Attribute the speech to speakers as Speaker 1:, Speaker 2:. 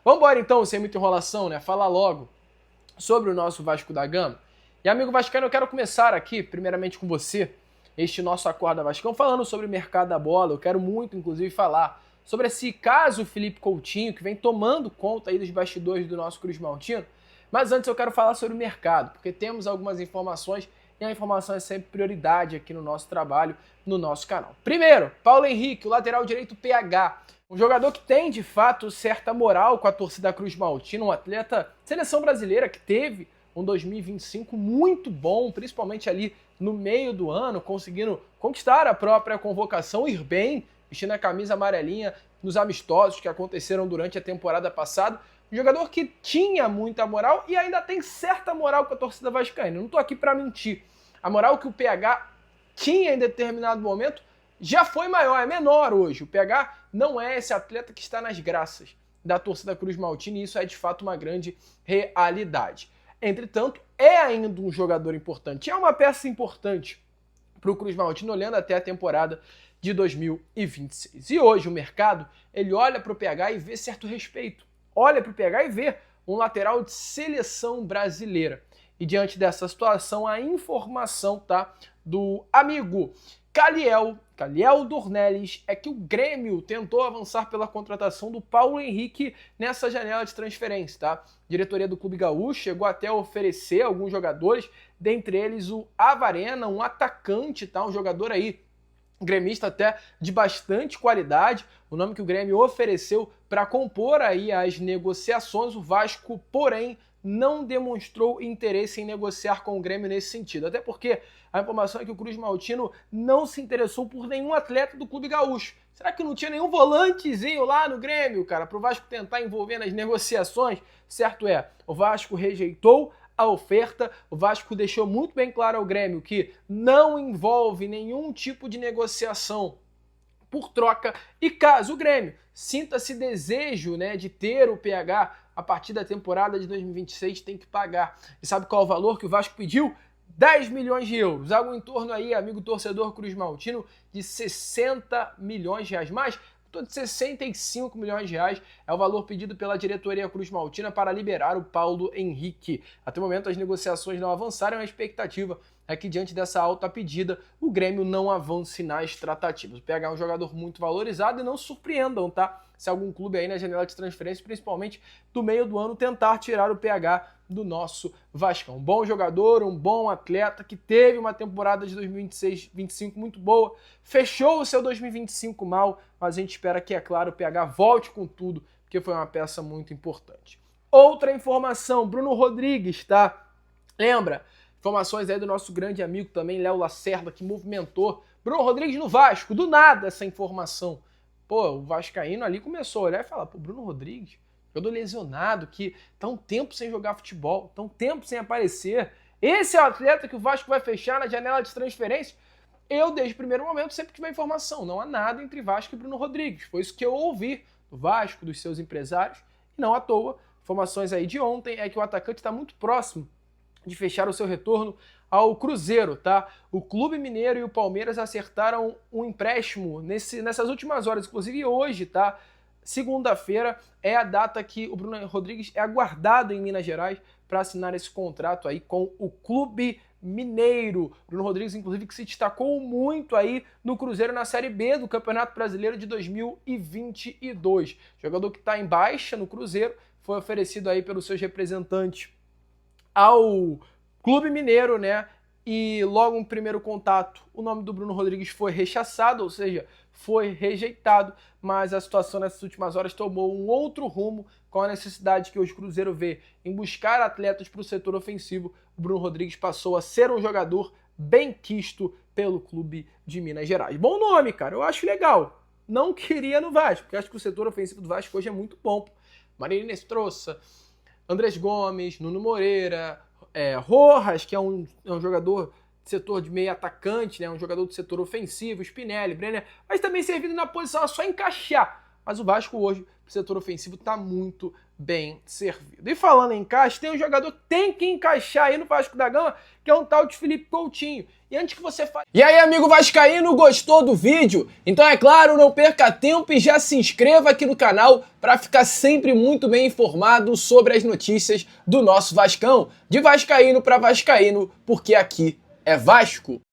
Speaker 1: Vamos embora então, sem muita enrolação, né? Falar logo sobre o nosso Vasco da Gama. E amigo vascaíno, eu quero começar aqui, primeiramente com você, este nosso Acorda Vascão, falando sobre o mercado da bola. Eu quero muito, inclusive, falar sobre esse caso Felipe Coutinho, que vem tomando conta aí dos bastidores do nosso Cruz Maltino. Mas antes eu quero falar sobre o mercado, porque temos algumas informações e a informação é sempre prioridade aqui no nosso trabalho, no nosso canal. Primeiro, Paulo Henrique, o lateral direito PH. Um jogador que tem, de fato, certa moral com a torcida Cruz Maltino, um atleta de seleção brasileira que teve um 2025 muito bom, principalmente ali no meio do ano, conseguindo conquistar a própria convocação, ir bem, vestindo a camisa amarelinha nos amistosos que aconteceram durante a temporada passada. Um jogador que tinha muita moral e ainda tem certa moral com a torcida vascaína. Eu não estou aqui para mentir. A moral que o PH tinha em determinado momento já foi maior, é menor hoje. O PH não é esse atleta que está nas graças da torcida Cruz Maltino e isso é de fato uma grande realidade. Entretanto, é ainda um jogador importante, é uma peça importante para o Cruz Maltino, olhando até a temporada de 2026. E hoje o mercado, ele olha para o PH e vê certo respeito. Olha para o PH e vê um lateral de seleção brasileira. E diante dessa situação, a informação do amigo Caliel Dornelles é que o Grêmio tentou avançar pela contratação do Paulo Henrique nessa janela de transferência, tá? A diretoria do Clube Gaúcho chegou até a oferecer alguns jogadores, dentre eles o Avarena, um atacante, tá? Um jogador aí gremista até de bastante qualidade, o nome que o Grêmio ofereceu para compor aí as negociações. O Vasco, porém, não demonstrou interesse em negociar com o Grêmio nesse sentido, até porque a informação é que o Cruz Maltino não se interessou por nenhum atleta do Clube Gaúcho. Será que não tinha nenhum volantezinho lá no Grêmio, cara, para o Vasco tentar envolver nas negociações? Certo é, o Vasco rejeitou a oferta, o Vasco deixou muito bem claro ao Grêmio que não envolve nenhum tipo de negociação por troca, e caso o Grêmio sinta-se desejo, né, de ter o PH a partir da temporada de 2026, tem que pagar. E sabe qual é o valor que o Vasco pediu? 10 milhões de euros, algo em torno aí, amigo torcedor Cruz Maltino, de 60 milhões de reais, mais de 65 milhões de reais é o valor pedido pela diretoria Cruz Maltina para liberar o Paulo Henrique. Até o momento as negociações não avançaram, a expectativa é que diante dessa alta pedida o Grêmio não avance nas tratativas. O PH é um jogador muito valorizado e não se surpreendam, tá? Se algum clube aí na janela de transferência, principalmente do meio do ano, tentar tirar o PH do nosso Vascão. Um bom jogador, um bom atleta que teve uma temporada de 2026-25 muito boa, fechou o seu 2025 mal, mas a gente espera que, é claro, o PH volte com tudo, porque foi uma peça muito importante. Outra informação, Bruno Rodrigues, tá? Lembra? Informações aí do nosso grande amigo também, Léo Lacerda, que movimentou Bruno Rodrigues no Vasco, do nada essa informação. Pô, o vascaíno ali começou a olhar e falar, pô, Bruno Rodrigues, jogador lesionado, que tá um tempo sem jogar futebol, tá um tempo sem aparecer. Esse é o atleta que o Vasco vai fechar na janela de transferência? Eu, desde o primeiro momento, sempre tive a informação. Não há nada entre Vasco e Bruno Rodrigues. Foi isso que eu ouvi do Vasco, dos seus empresários. E não à toa, informações aí de ontem é que o atacante está muito próximo de fechar o seu retorno ao Cruzeiro, tá? O Clube Mineiro e o Palmeiras acertaram um empréstimo nessas últimas horas, inclusive hoje, tá? Segunda-feira é a data que o Bruno Rodrigues é aguardado em Minas Gerais para assinar esse contrato aí com o Clube Mineiro. Bruno Rodrigues, inclusive, que se destacou muito aí no Cruzeiro na Série B do Campeonato Brasileiro de 2022. Jogador que está em baixa no Cruzeiro, foi oferecido aí pelos seus representantes ao Clube Mineiro, né? E logo no primeiro contato, o nome do Bruno Rodrigues foi rechaçado, ou seja, foi rejeitado, mas a situação nessas últimas horas tomou um outro rumo com a necessidade que hoje o Cruzeiro vê em buscar atletas para o setor ofensivo. O Bruno Rodrigues passou a ser um jogador bem quisto pelo clube de Minas Gerais. Bom nome, cara, eu acho legal. Não queria no Vasco, porque acho que o setor ofensivo do Vasco hoje é muito bom. Marília Nestroça, Andrés Gomes, Nuno Moreira, Rojas, que é um jogador de setor de meio atacante, né, um jogador do setor ofensivo, Spinelli, Brenner, mas também servindo na posição, é só encaixar. Mas o Vasco hoje o setor ofensivo está muito bem servido. E falando em encaixe, tem um jogador que tem que encaixar aí no Vasco da Gama, que é um tal de Felipe Coutinho. E antes que você fale... E aí, amigo vascaíno, gostou do vídeo? Então é claro, não perca tempo e já se inscreva aqui no canal para ficar sempre muito bem informado sobre as notícias do nosso Vascão. De vascaíno para vascaíno, porque aqui é Vasco.